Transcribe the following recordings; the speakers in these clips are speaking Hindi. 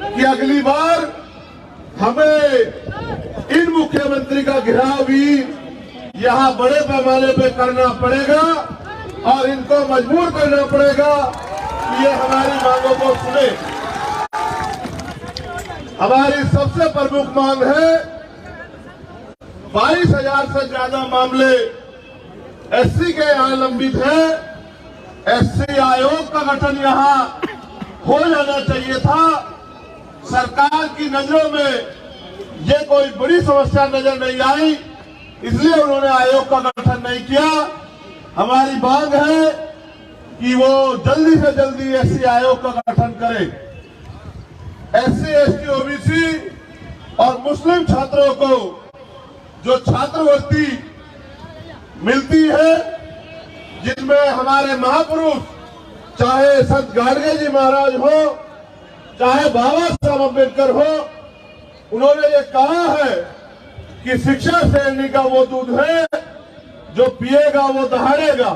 कि अगली बार हमें इन मुख्यमंत्री का घेराव भी यहाँ बड़े पैमाने पे करना पड़ेगा और इनको मजबूर करना पड़ेगा कि ये हमारी मांगों को सुने। हमारी सबसे प्रमुख मांग है 22,000 से ज्यादा मामले एससी के यहाँ लंबित है। एससी आयोग का गठन यहाँ हो जाना चाहिए था। सरकार की नजरों में ये कोई बड़ी समस्या नजर नहीं आई, इसलिए उन्होंने आयोग का गठन नहीं किया। हमारी मांग है कि वो जल्दी से जल्दी एससी आयोग का गठन करे। एससी, एसटी, ओबीसी और मुस्लिम छात्रों को जो छात्रवृत्ति मिलती है, जिनमें हमारे महापुरुष चाहे संत गाडगे जी महाराज हो, चाहे बाबा साहब अम्बेडकर हो, उन्होंने ये कहा है कि शिक्षा श्रेणी का वो दूध है जो पिएगा वो दहाड़ेगा।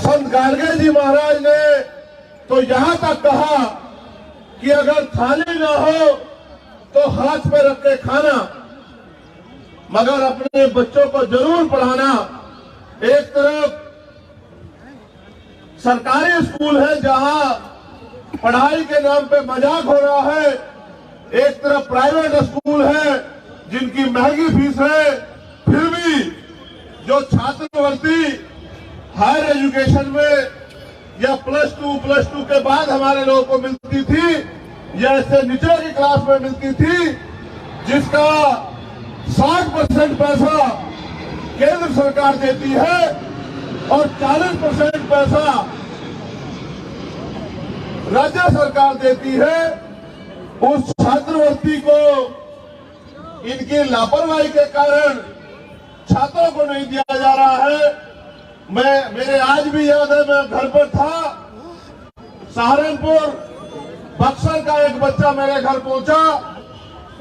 संत गाडगे जी महाराज ने तो यहां तक कहा कि अगर थाली ना हो तो हाथ में रख के खाना, मगर अपने बच्चों को जरूर पढ़ाना। एक तरफ सरकारी स्कूल है जहां पढ़ाई के नाम पे मजाक हो रहा है, एक तरफ प्राइवेट स्कूल है जिनकी महंगी फीस है, फिर भी जो छात्रवृत्ति हायर एजुकेशन में या प्लस टू के बाद हमारे लोगों को मिलती थी या इससे नीचे की क्लास में मिलती थी, जिसका 60% पैसा केंद्र सरकार देती है और 40% पैसा राज्य सरकार देती है, उस छात्रवृत्ति को इनकी लापरवाही के कारण छात्रों को नहीं दिया जा रहा है। मेरे आज भी याद है, मैं घर पर था, सहारनपुर बक्सर का एक बच्चा मेरे घर पहुंचा।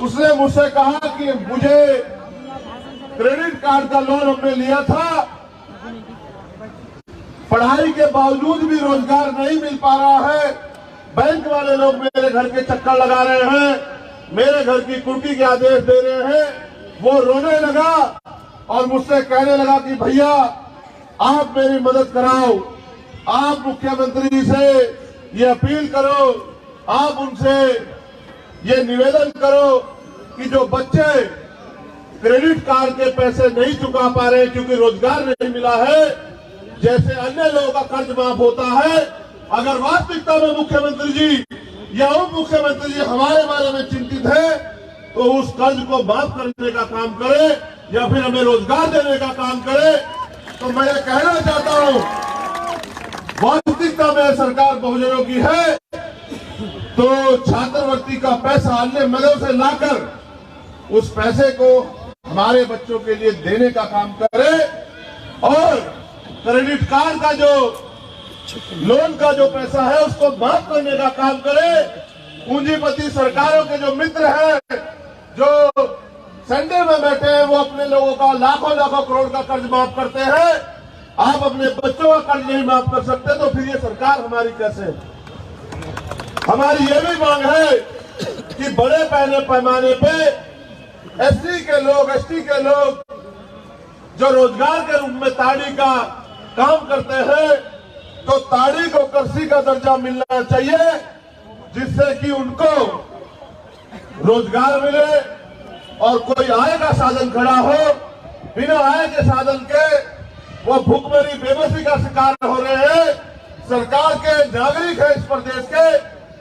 उसने मुझसे कहा कि मुझे क्रेडिट कार्ड का लोन हमने लिया था, पढ़ाई के बावजूद भी रोजगार नहीं मिल पा रहा है, बैंक वाले लोग मेरे घर के चक्कर लगा रहे हैं, मेरे घर की कुर्की के आदेश दे रहे हैं। वो रोने लगा और मुझसे कहने लगा कि भैया आप मेरी मदद कराओ, आप मुख्यमंत्री से ये अपील करो, आप उनसे ये निवेदन करो कि जो बच्चे क्रेडिट कार्ड के पैसे नहीं चुका पा रहे क्योंकि रोजगार नहीं मिला है, जैसे अन्य लोगों का कर्ज माफ होता है, अगर वास्तविकता में मुख्यमंत्री जी या उप मुख्यमंत्री जी हमारे बारे में चिंतित है तो उस कर्ज को माफ करने का काम करे या फिर हमें रोजगार देने का काम करे। तो मैं ये कहना चाहता हूं, वास्तविकता में सरकार बहुजनों की है तो छात्रवृत्ति का पैसा अन्य मदों से लाकर उस पैसे को हमारे बच्चों के लिए देने का काम करे और क्रेडिट कार्ड का जो लोन का जो पैसा है उसको माफ करने का काम करे। पूंजीपति सरकारों के जो मित्र हैं, जो सेंटर में बैठे हैं, वो अपने लोगों का लाखों लाखों करोड़ का कर्ज माफ करते हैं। आप अपने बच्चों का कर्ज नहीं माफ कर सकते तो फिर ये सरकार हमारी कैसे? हमारी ये भी मांग है कि बड़े पैमाने पे एससी के लोग, एसटी के लोग जो रोजगार के रूप में ताड़ी का काम करते हैं, तो ताड़ी को कृषि का दर्जा मिलना चाहिए, जिससे कि उनको रोजगार मिले और कोई आय का साधन खड़ा हो। बिना आय के साधन के वो भूखमरी बेबसी का शिकार हो रहे हैं। सरकार के नागरिक है इस प्रदेश के,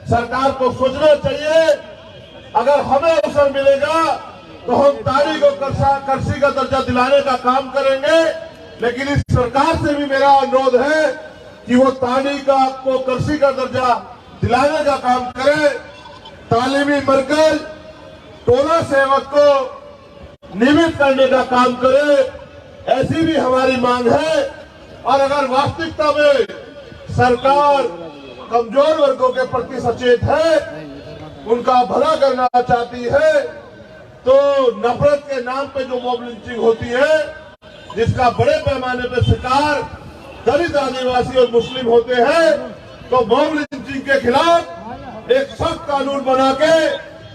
सरकार को सोचना चाहिए। अगर हमें अवसर मिलेगा तो हम ताड़ी को कृषि का दर्जा दिलाने का काम करेंगे, लेकिन इस सरकार से भी मेरा अनुरोध है कि वो ताड़ी को कृषि का दर्जा दिलाने का काम करे। तालीमी मरकज टोला सेवक को नियमित करने का काम करे, ऐसी भी हमारी मांग है। और अगर वास्तविकता में सरकार कमजोर वर्गों के प्रति सचेत है, उनका भला करना चाहती है, तो नफरत के नाम पे जो मॉब लिंचिंग होती है, जिसका बड़े पैमाने पे शिकार दलित, आदिवासी और मुस्लिम होते हैं, तो मॉब लिंचिंग चीटिंग के खिलाफ एक सख्त कानून बना के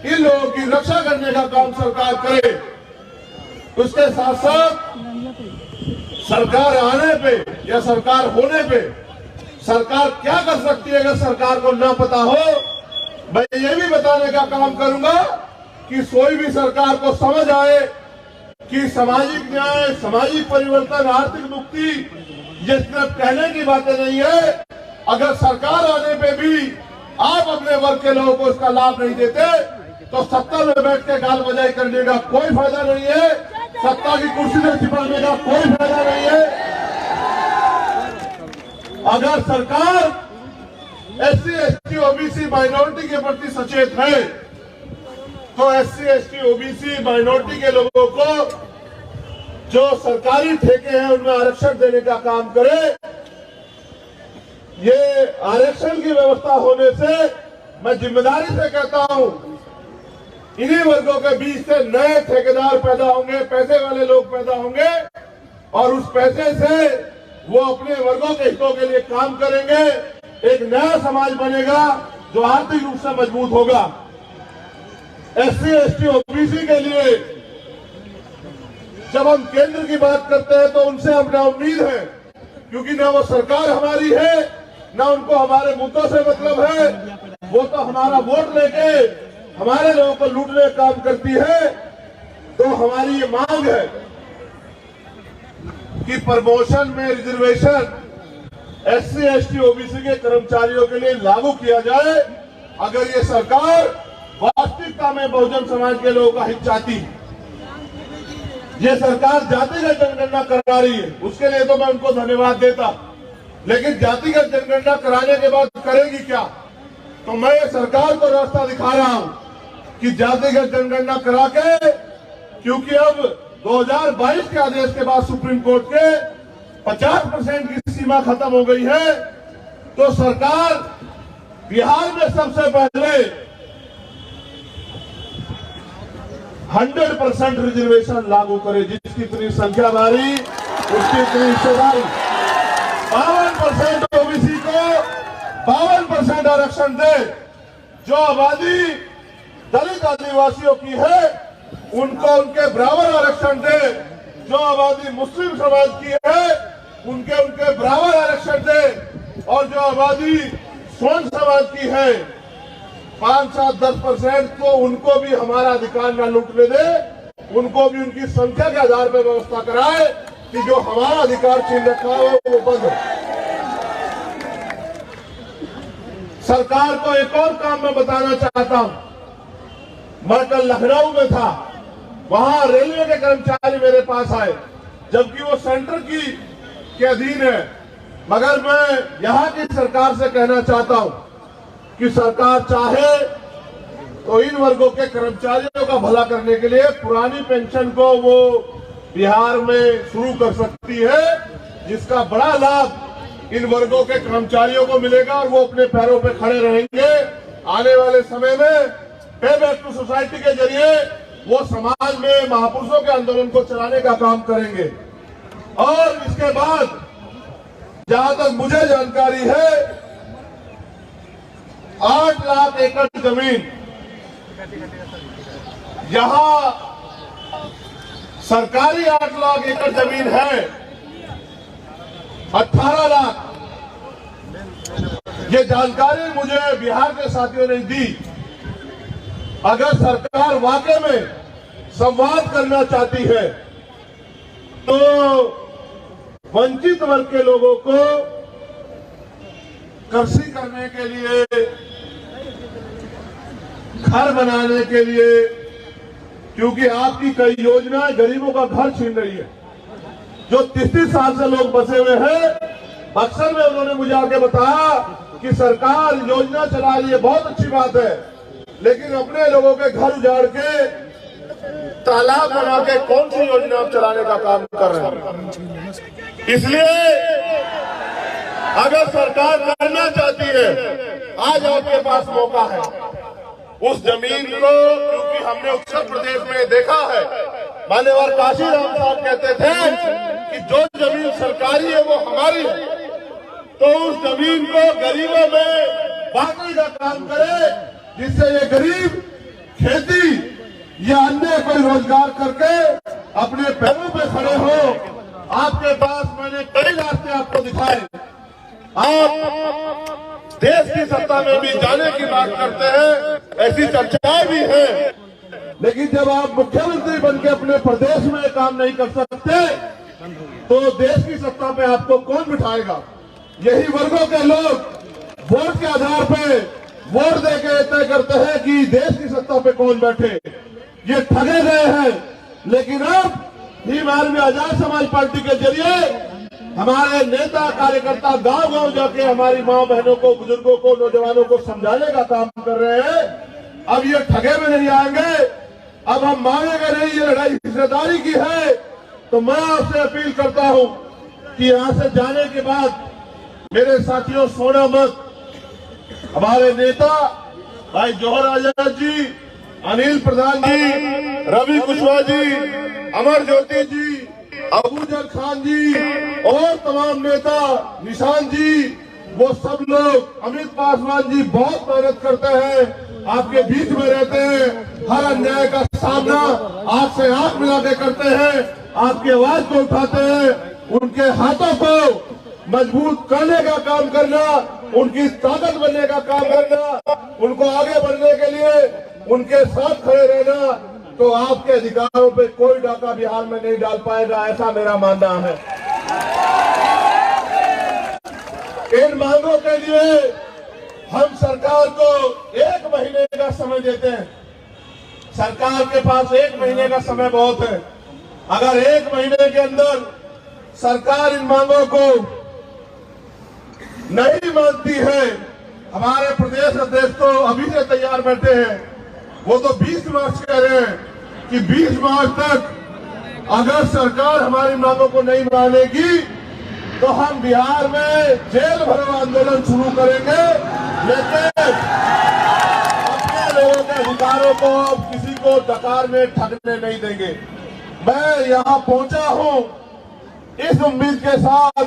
इन लोगों की रक्षा करने का काम सरकार करे। उसके साथ साथ सरकार आने पे या सरकार होने पे सरकार क्या कर सकती है, अगर सरकार को न पता हो, मैं ये भी बताने का काम करूंगा कि कोई भी सरकार को समझ आए कि सामाजिक न्याय, सामाजिक परिवर्तन, आर्थिक मुक्ति ये सिर्फ कहने की बातें नहीं है। अगर सरकार आने पे भी आप अपने वर्ग के लोगों को इसका लाभ नहीं देते तो सत्ता में बैठ के गाल बजाई करने का कोई फायदा नहीं है, सत्ता की कुर्सी में छिपाने का कोई फायदा नहीं है। अगर सरकार एससी, एसटी, ओबीसी, माइनॉरिटी के प्रति सचेत है तो एससी, एसटी, ओबीसी, माइनॉरिटी के लोगों को जो सरकारी ठेके हैं उनमें आरक्षण देने का काम करे। ये आरक्षण की व्यवस्था होने से मैं जिम्मेदारी से कहता हूं, इन्हीं वर्गों के बीच से नए ठेकेदार पैदा होंगे, पैसे वाले लोग पैदा होंगे और उस पैसे से वो अपने वर्गों के हितों के लिए काम करेंगे। एक नया समाज बनेगा जो आर्थिक रूप से मजबूत होगा। एससी, एसटी, ओबीसी के लिए जब हम केंद्र की बात करते हैं तो उनसे हमें उम्मीद है, क्योंकि ना वो सरकार हमारी है, ना उनको हमारे मुद्दों से मतलब है। वो तो हमारा वोट लेके हमारे लोगों को लूटने का काम करती है। तो हमारी ये मांग है कि प्रमोशन में रिजर्वेशन एससी, एसटी, ओबीसी के कर्मचारियों के लिए लागू किया जाए। अगर ये सरकार वास्तविकता में बहुजन समाज के लोगों का हित चाहती, ये सरकार जातिगत जनगणना करा रही है, उसके लिए तो मैं उनको धन्यवाद देता, लेकिन जातिगत जनगणना कराने के बाद करेगी क्या? तो मैं सरकार को रास्ता दिखा रहा हूं कि जातिगत जनगणना करा के, क्योंकि अब 2022 के आदेश के बाद सुप्रीम कोर्ट के 50% की सीमा खत्म हो गई है, तो सरकार बिहार में सबसे पहले 100% रिजर्वेशन लागू करे। जिसकी इतनी संख्या भारी उसकी इतनी हिस्सेदारी। 52% ओबीसी को 52% आरक्षण दे। जो आबादी दलित आदिवासियों की है उनको उनके बराबर आरक्षण दे। जो आबादी मुस्लिम समाज की है उनके बराबर आरक्षण दे। और जो आबादी स्वर्ण समाज की है 5, 7, 10% तो उनको भी हमारा अधिकार न लूटने दे, उनको भी उनकी संख्या के आधार पर व्यवस्था कराए कि जो हमारा अधिकार छीन रखा है वो बंद हो। सरकार को एक और काम मैं बताना चाहता हूं। मैं कल लखनऊ में था, वहां रेलवे के कर्मचारी मेरे पास आए, जबकि वो सेंटर के अधीन है। मगर मैं यहां की सरकार से कहना चाहता हूं कि सरकार चाहे तो इन वर्गों के कर्मचारियों का भला करने के लिए पुरानी पेंशन को वो बिहार में शुरू कर सकती है, जिसका बड़ा लाभ इन वर्गों के कर्मचारियों को मिलेगा और वो अपने पैरों पे खड़े रहेंगे। आने वाले समय में पे बैक टू सोसाइटी के जरिए वो समाज में महापुरुषों के आंदोलन को चलाने का काम करेंगे। और इसके बाद जहां तक मुझे जानकारी है 8 लाख एकड़ जमीन यहां सरकारी 8 लाख एकड़ जमीन है, 18 लाख। ये जानकारी मुझे बिहार के साथियों ने दी। अगर सरकार वाकई में संवाद करना चाहती है तो वंचित वर्ग के लोगों को कृषि करने के लिए, घर बनाने के लिए, क्योंकि आपकी कई योजनाएं गरीबों का घर छीन रही है। जो 30 साल से लोग बसे हुए हैं, अक्सर में उन्होंने मुझे आके बताया कि सरकार योजना चला रही है, बहुत अच्छी बात है, लेकिन अपने लोगों के घर उजाड़ के तालाब बना के कौन सी योजना चलाने का काम कर रहे हैं। इसलिए अगर सरकार करना चाहती है, आज आपके पास मौका है। उस जमीन को, क्योंकि हमने उत्तर प्रदेश में देखा है, मान्यवर काशीराम साहब कहते थे कि जो जमीन सरकारी है वो हमारी है, तो उस जमीन को गरीबों में बांटने का काम करे, जिससे ये गरीब खेती या अन्य कोई रोजगार करके अपने पैरों पे खड़े हो। आपके पास मैंने कई रास्ते आपको दिखाए। आप देश की सत्ता में भी जाने की बात करते हैं, ऐसी चर्चाएं भी हैं, लेकिन जब आप मुख्यमंत्री बनकर अपने प्रदेश में काम नहीं कर सकते तो देश की सत्ता पे आपको कौन बिठाएगा? यही वर्गों के लोग वोट के आधार पे वोट देके तय करते हैं कि देश की सत्ता पे कौन बैठे। ये ठगे गए हैं, लेकिन अब भीम आर्मी आजाद समाज पार्टी के जरिए हमारे नेता कार्यकर्ता गांव गांव जाके हमारी मां बहनों को, बुजुर्गों को, नौजवानों को समझाने का काम कर रहे हैं। अब ये ठगे में नहीं आएंगे, अब हम मांगेंगे नहीं, ये लड़ाई हिस्सेदारी की है। तो मैं आपसे अपील करता हूं कि यहां से जाने के बाद मेरे साथियों सोना मत। हमारे नेता भाई जौहर आजाद जी, अनिल प्रधान जी, रवि कुशवाहा जी, अमर ज्योति जी, अबूजर खान जी और तमाम नेता, निशान जी, वो सब लोग, अमित पासवान जी बहुत मेहनत करते हैं, आपके बीच में रहते हैं, हर अन्याय का सामना आंख से आंख मिला के करते हैं, आपकी आवाज को उठाते हैं। उनके हाथों को मजबूत करने का काम करना, उनकी ताकत बनने का काम करना, उनको आगे बढ़ने के लिए उनके साथ खड़े रहना, तो आपके अधिकारों पे कोई डाका बिहार में नहीं डाल पाएगा, ऐसा मेरा मानना है। इन मांगों के लिए हम सरकार को 1 महीने का समय देते हैं। सरकार के पास 1 महीने का समय बहुत है। अगर 1 महीने के अंदर सरकार इन मांगों को नहीं मानती है, हमारे प्रदेश अध्यक्ष तो अभी से तैयार बैठे हैं, वो तो 20 मार्च कह रहे हैं कि 20 मार्च तक अगर सरकार हमारी मांगों को नहीं मानेगी तो हम बिहार में जेल भरो आंदोलन शुरू करेंगे, लेकिन अपने लोगों के अधिकारों को अब किसी को डकार में ठगने नहीं देंगे। मैं यहाँ पहुंचा हूँ इस उम्मीद के साथ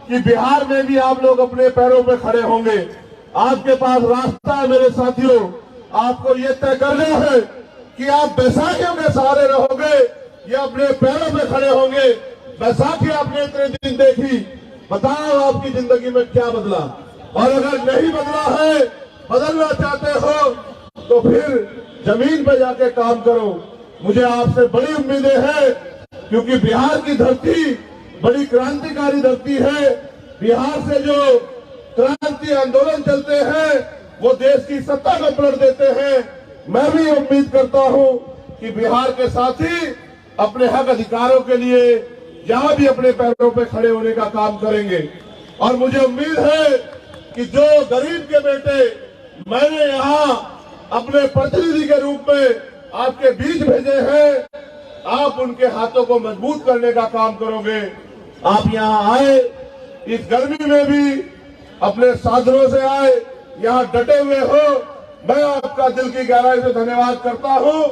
कि बिहार में भी आप लोग अपने पैरों पे खड़े होंगे। आपके पास रास्ता है मेरे साथियों, आपको ये तय करना है कि आप बैसाखियों के सहारे रहोगे या अपने पैरों पे खड़े होंगे। बैसाखी आपने इतने दिन देखी, बताओ आपकी जिंदगी में क्या बदला, और अगर नहीं बदला है, बदलना चाहते हो तो फिर जमीन पे जाके काम करो। मुझे आपसे बड़ी उम्मीदें हैं, क्योंकि बिहार की धरती बड़ी क्रांतिकारी धरती है। बिहार से जो क्रांति आंदोलन चलते हैं वो देश की सत्ता को पलट देते हैं। मैं भी उम्मीद करता हूं कि बिहार के साथी अपने हक अधिकारों के लिए यहाँ भी अपने पैरों पे खड़े होने का काम करेंगे। और मुझे उम्मीद है कि जो गरीब के बेटे मैंने यहाँ अपने प्रतिनिधि के रूप में आपके बीच भेजे हैं, आप उनके हाथों को मजबूत करने का काम करोगे। आप यहाँ आए, इस गर्मी में भी अपने साधनों से आए, यहाँ डटे हुए हो, मैं आपका दिल की गहराई से धन्यवाद करता हूँ।